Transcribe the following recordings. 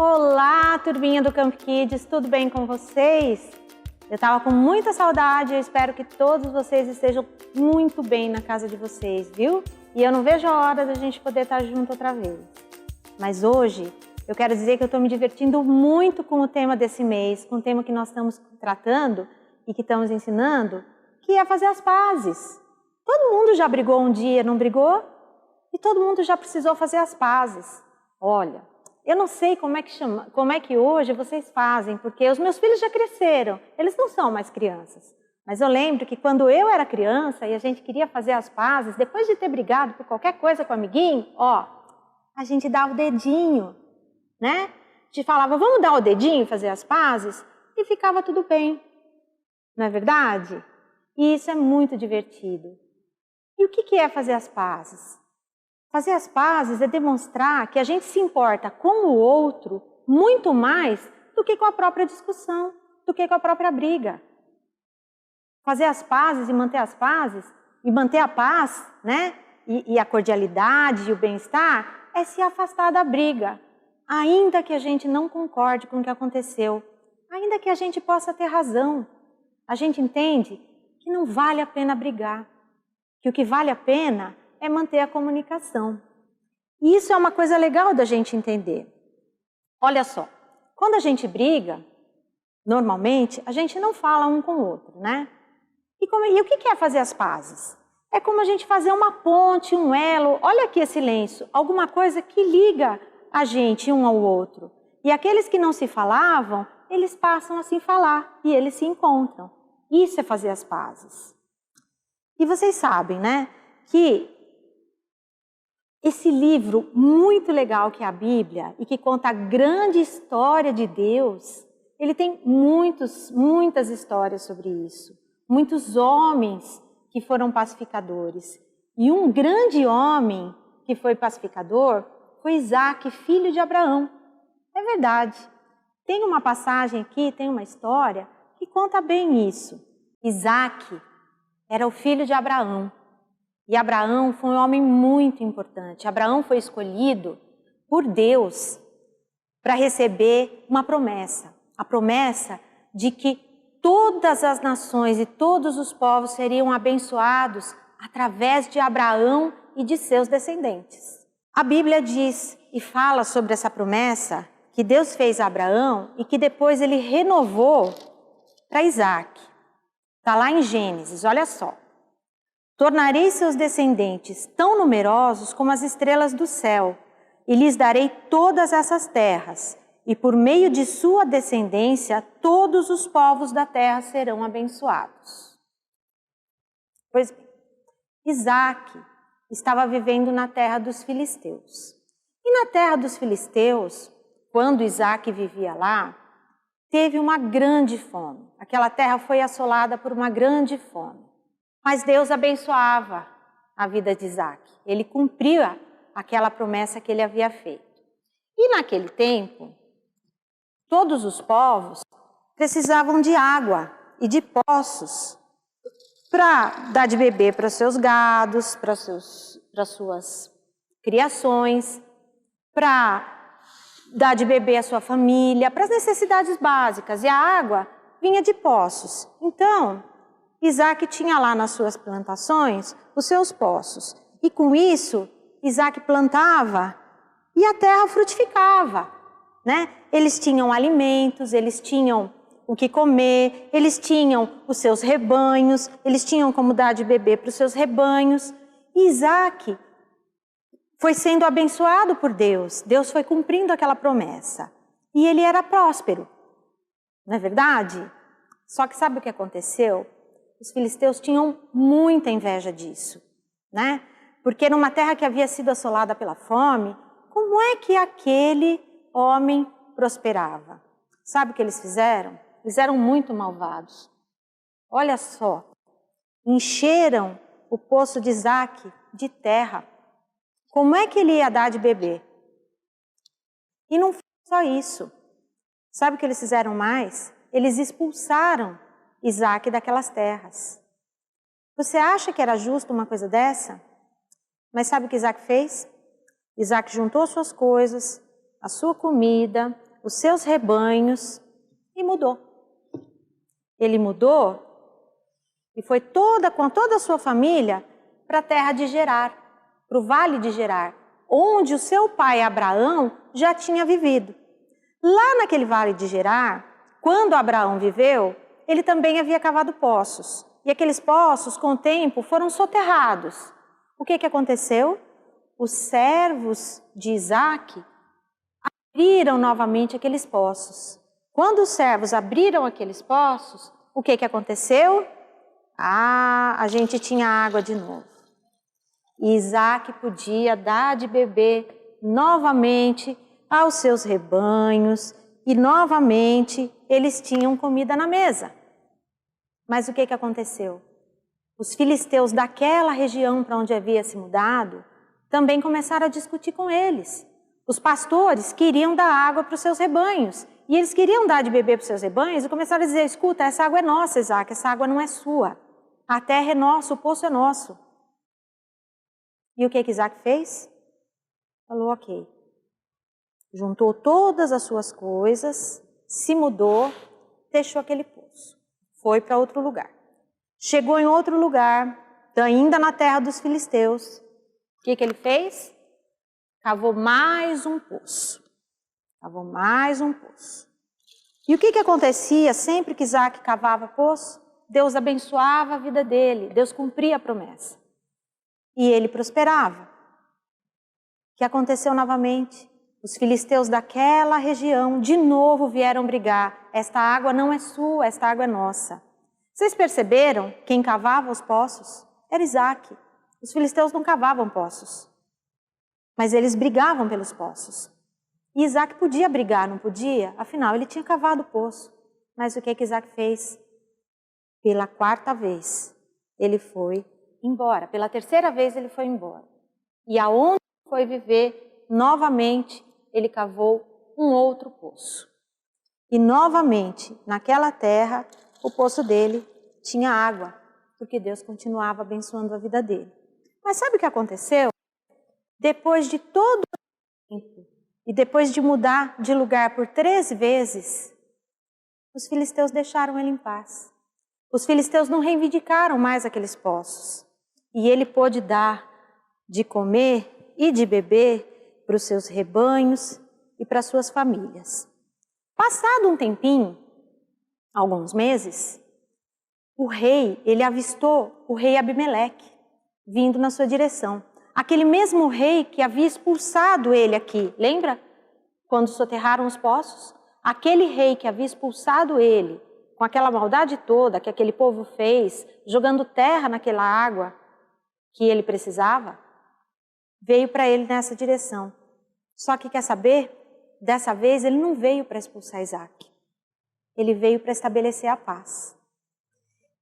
Olá, turminha do Camp Kids, tudo bem com vocês? Eu estava com muita saudade e eu espero que todos vocês estejam muito bem na casa de vocês, viu? E eu não vejo a hora da gente poder estar junto outra vez. Mas hoje eu quero dizer que eu estou me divertindo muito com o tema desse mês, com o tema que nós estamos tratando e que estamos ensinando, que é fazer as pazes. Todo mundo já brigou um dia, não brigou? E todo mundo já precisou fazer as pazes. Olha, eu não sei como é que hoje vocês fazem, porque os meus filhos já cresceram, eles não são mais crianças. Mas eu lembro que quando eu era criança e a gente queria fazer as pazes, depois de ter brigado por qualquer coisa com o amiguinho, ó, a gente dava o dedinho, né? A gente falava, vamos dar o dedinho e fazer as pazes? E ficava tudo bem, não é verdade? E isso é muito divertido. E o que é fazer as pazes? Fazer as pazes é demonstrar que a gente se importa com o outro muito mais do que com a própria discussão, do que com a própria briga. Fazer as pazes e manter as pazes, e manter a paz, né? E a cordialidade e o bem-estar é se afastar da briga, ainda que a gente não concorde com o que aconteceu, ainda que a gente possa ter razão. A gente entende que não vale a pena brigar, que o que vale a pena é manter a comunicação. E isso é uma coisa legal da gente entender. Olha só, quando a gente briga, normalmente, a gente não fala um com o outro, né? E o que é fazer as pazes? É como a gente fazer uma ponte, um elo, olha aqui esse lenço, alguma coisa que liga a gente um ao outro. E aqueles que não se falavam, eles passam a se falar e eles se encontram. Isso é fazer as pazes. E vocês sabem, né, que esse livro muito legal que é a Bíblia e que conta a grande história de Deus, ele tem muitas histórias sobre isso. Muitos homens que foram pacificadores. E um grande homem que foi pacificador foi Isaac, filho de Abraão. É verdade. Tem uma passagem aqui, tem uma história que conta bem isso. Isaac era o filho de Abraão. E Abraão foi um homem muito importante. Abraão foi escolhido por Deus para receber uma promessa. A promessa de que todas as nações e todos os povos seriam abençoados através de Abraão e de seus descendentes. A Bíblia diz e fala sobre essa promessa que Deus fez a Abraão e que depois ele renovou para Isaac. Está lá em Gênesis, olha só. Tornarei seus descendentes tão numerosos como as estrelas do céu, e lhes darei todas essas terras, e por meio de sua descendência, todos os povos da terra serão abençoados. Pois bem, Isaac estava vivendo na terra dos filisteus. E na terra dos filisteus, quando Isaac vivia lá, teve uma grande fome. Aquela terra foi assolada por uma grande fome. Mas Deus abençoava a vida de Isaac. Ele cumpria aquela promessa que ele havia feito. E naquele tempo, todos os povos precisavam de água e de poços para dar de beber para os seus gados, para as suas criações, para dar de beber à sua família, para as necessidades básicas. E a água vinha de poços. Então, Isaac tinha lá nas suas plantações os seus poços. E com isso, Isaac plantava e a terra frutificava, né? Eles tinham alimentos, eles tinham o que comer, eles tinham os seus rebanhos, eles tinham como dar de beber para os seus rebanhos. E Isaac foi sendo abençoado por Deus. Deus foi cumprindo aquela promessa. E ele era próspero, não é verdade? Só que sabe o que aconteceu? Os filisteus tinham muita inveja disso, né? Porque numa terra que havia sido assolada pela fome, como é que aquele homem prosperava? Sabe o que eles fizeram? Eles eram muito malvados. Olha só, encheram o poço de Isaac de terra. Como é que ele ia dar de beber? E não foi só isso. Sabe o que eles fizeram mais? Eles expulsaram Isaac daquelas terras. Você acha que era justo uma coisa dessa? Mas sabe o que Isaac fez? Isaac juntou suas coisas, a sua comida, os seus rebanhos e mudou. Ele mudou e foi com toda a sua família para a terra de Gerar, para o vale de Gerar, onde o seu pai Abraão já tinha vivido. Lá naquele vale de Gerar, quando Abraão viveu, ele também havia cavado poços. E aqueles poços, com o tempo, foram soterrados. O que aconteceu? Os servos de Isaac abriram novamente aqueles poços. Quando os servos abriram aqueles poços, o que aconteceu? A gente tinha água de novo. E Isaac podia dar de beber novamente aos seus rebanhos e novamente eles tinham comida na mesa. Mas o que aconteceu? Os filisteus daquela região para onde havia se mudado também começaram a discutir com eles. Os pastores queriam dar água para os seus rebanhos e eles queriam dar de beber para os seus rebanhos e começaram a dizer: escuta, essa água é nossa, Isaac, essa água não é sua. A terra é nossa, o poço é nosso. E o que Isaac fez? Falou: ok. Juntou todas as suas coisas, se mudou, deixou aquele poço. Foi para outro lugar. Chegou em outro lugar, ainda na terra dos filisteus. O que ele fez? Cavou mais um poço. Cavou mais um poço. E o que acontecia sempre que Isaac cavava poço? Deus abençoava a vida dele, Deus cumpria a promessa. E ele prosperava. O que aconteceu novamente? Os filisteus daquela região de novo vieram brigar. Esta água não é sua, esta água é nossa. Vocês perceberam quem cavava os poços? Era Isaac. Os filisteus não cavavam poços, mas eles brigavam pelos poços. E Isaac podia brigar, não podia? Afinal, ele tinha cavado o poço. Mas o que Isaac fez? Pela quarta vez, ele foi embora. Pela terceira vez, ele foi embora. E aonde foi viver, novamente, ele cavou um outro poço. E novamente, naquela terra, o poço dele tinha água, porque Deus continuava abençoando a vida dele. Mas sabe o que aconteceu? Depois de todo o tempo, e depois de mudar de lugar por 13 vezes, os filisteus deixaram ele em paz. Os filisteus não reivindicaram mais aqueles poços. E ele pôde dar de comer e de beber para os seus rebanhos e para as suas famílias. Passado um tempinho, alguns meses, o rei, ele avistou o rei Abimeleque vindo na sua direção. Aquele mesmo rei que havia expulsado ele aqui, lembra? Quando soterraram os poços? Aquele rei que havia expulsado ele, com aquela maldade toda que aquele povo fez, jogando terra naquela água que ele precisava, veio para ele nessa direção. Só que quer saber? Dessa vez ele não veio para expulsar Isaac. Ele veio para estabelecer a paz.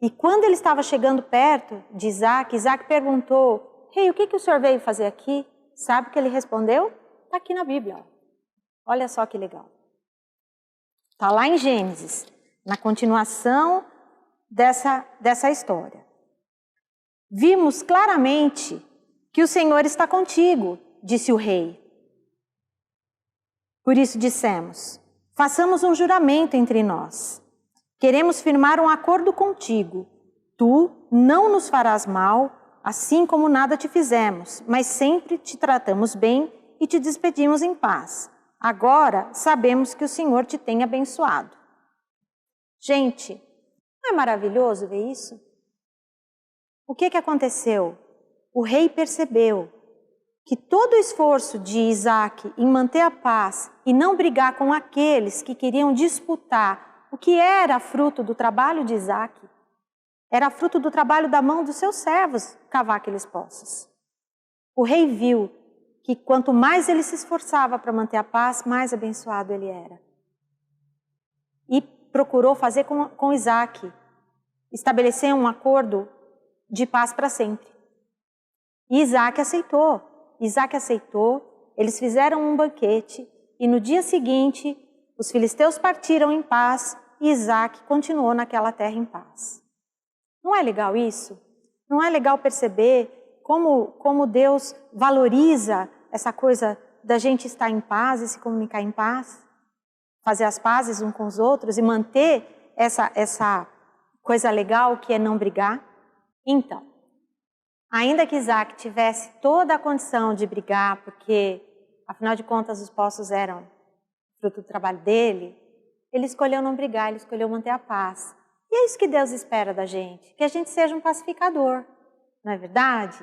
E quando ele estava chegando perto de Isaac, Isaac perguntou: rei, o que o senhor veio fazer aqui? Sabe o que ele respondeu? Está aqui na Bíblia. Olha só que legal. Está lá em Gênesis, na continuação dessa história. Vimos claramente que o Senhor está contigo, disse o rei. Por isso dissemos: façamos um juramento entre nós. Queremos firmar um acordo contigo. Tu não nos farás mal, assim como nada te fizemos, mas sempre te tratamos bem e te despedimos em paz. Agora sabemos que o Senhor te tem abençoado. Gente, não é maravilhoso ver isso? O que aconteceu? O rei percebeu que todo o esforço de Isaac em manter a paz e não brigar com aqueles que queriam disputar o que era fruto do trabalho de Isaac, era fruto do trabalho da mão dos seus servos cavar aqueles poços. O rei viu que quanto mais ele se esforçava para manter a paz, mais abençoado ele era. E procurou fazer com Isaac, estabelecer um acordo de paz para sempre. E Isaac aceitou. Isaac aceitou, eles fizeram um banquete e no dia seguinte os filisteus partiram em paz e Isaac continuou naquela terra em paz. Não é legal isso? Não é legal perceber como Deus valoriza essa coisa da gente estar em paz e se comunicar em paz? fazer as pazes uns com os outros e manter essa coisa legal que é não brigar? Então, ainda que Isaac tivesse toda a condição de brigar, porque, afinal de contas, os poços eram fruto do trabalho dele, ele escolheu não brigar, ele escolheu manter a paz. E é isso que Deus espera da gente, que a gente seja um pacificador, não é verdade?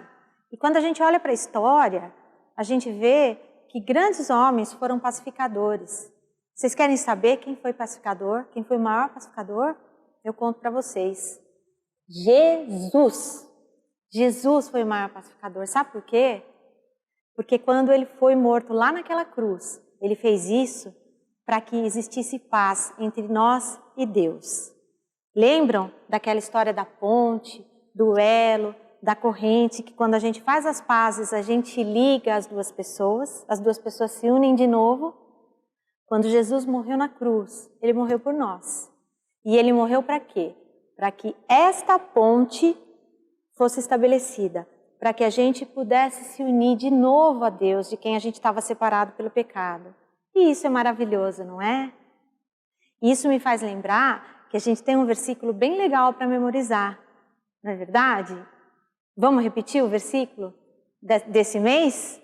E quando a gente olha para a história, a gente vê que grandes homens foram pacificadores. Vocês querem saber quem foi pacificador? Quem foi o maior pacificador? Eu conto para vocês. Jesus! Jesus foi o maior pacificador. Sabe por quê? Porque quando ele foi morto lá naquela cruz, ele fez isso para que existisse paz entre nós e Deus. Lembram daquela história da ponte, do elo, da corrente, que quando a gente faz as pazes, a gente liga as duas pessoas se unem de novo? Quando Jesus morreu na cruz, ele morreu por nós. E ele morreu para quê? Para que esta ponte fosse estabelecida, para que a gente pudesse se unir de novo a Deus, de quem a gente estava separado pelo pecado. E isso é maravilhoso, não é? Isso me faz lembrar que a gente tem um versículo bem legal para memorizar, não é verdade? Vamos repetir o versículo desse mês?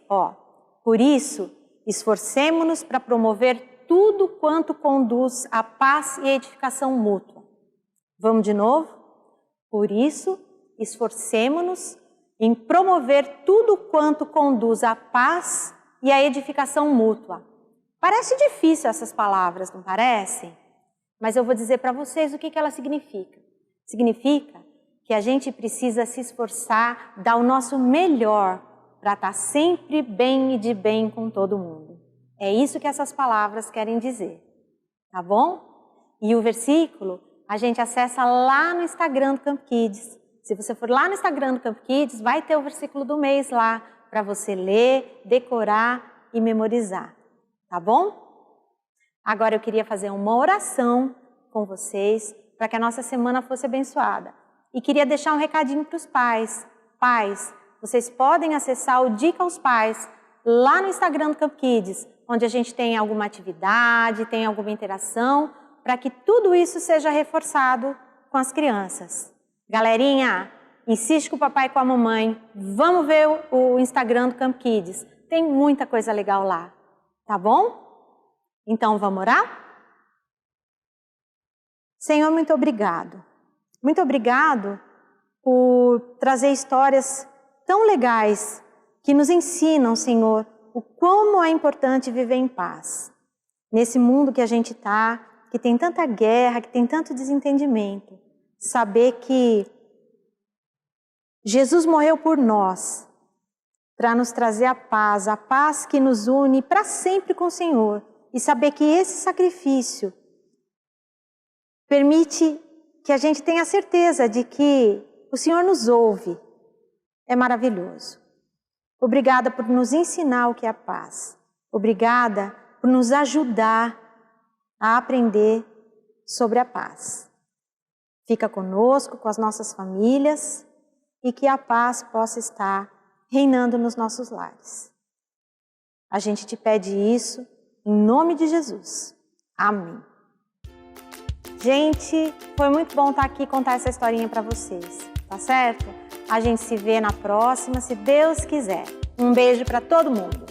Por isso, esforcemo-nos para promover tudo quanto conduz à paz e à edificação mútua. Vamos de novo? Por isso, esforcemo-nos em promover tudo quanto conduz à paz e à edificação mútua. Parece difícil essas palavras, não parecem? Mas eu vou dizer para vocês o que ela significa. Significa que a gente precisa se esforçar, dar o nosso melhor para estar sempre bem e de bem com todo mundo. É isso que essas palavras querem dizer, tá bom? E o versículo a gente acessa lá no Instagram do Camp Kids. Se você for lá no Instagram do Camp Kids, vai ter o versículo do mês lá para você ler, decorar e memorizar, tá bom? Agora eu queria fazer uma oração com vocês para que a nossa semana fosse abençoada. E queria deixar um recadinho para os pais. Pais, vocês podem acessar o Dica aos Pais lá no Instagram do Camp Kids, onde a gente tem alguma atividade, tem alguma interação, para que tudo isso seja reforçado com as crianças. Galerinha, insiste com o papai e com a mamãe, vamos ver o Instagram do Camp Kids. Tem muita coisa legal lá, tá bom? Então vamos orar? Senhor, muito obrigado. Muito obrigado por trazer histórias tão legais que nos ensinam, Senhor, o como é importante viver em paz. Nesse mundo que a gente está, que tem tanta guerra, que tem tanto desentendimento. Saber que Jesus morreu por nós, para nos trazer a paz que nos une para sempre com o Senhor. E saber que esse sacrifício permite que a gente tenha certeza de que o Senhor nos ouve. É maravilhoso. Obrigada por nos ensinar o que é a paz. Obrigada por nos ajudar a aprender sobre a paz. Fica conosco, com as nossas famílias, e que a paz possa estar reinando nos nossos lares. A gente te pede isso em nome de Jesus. Amém. Gente, foi muito bom estar aqui e contar essa historinha para vocês, tá certo? A gente se vê na próxima, se Deus quiser. Um beijo para todo mundo.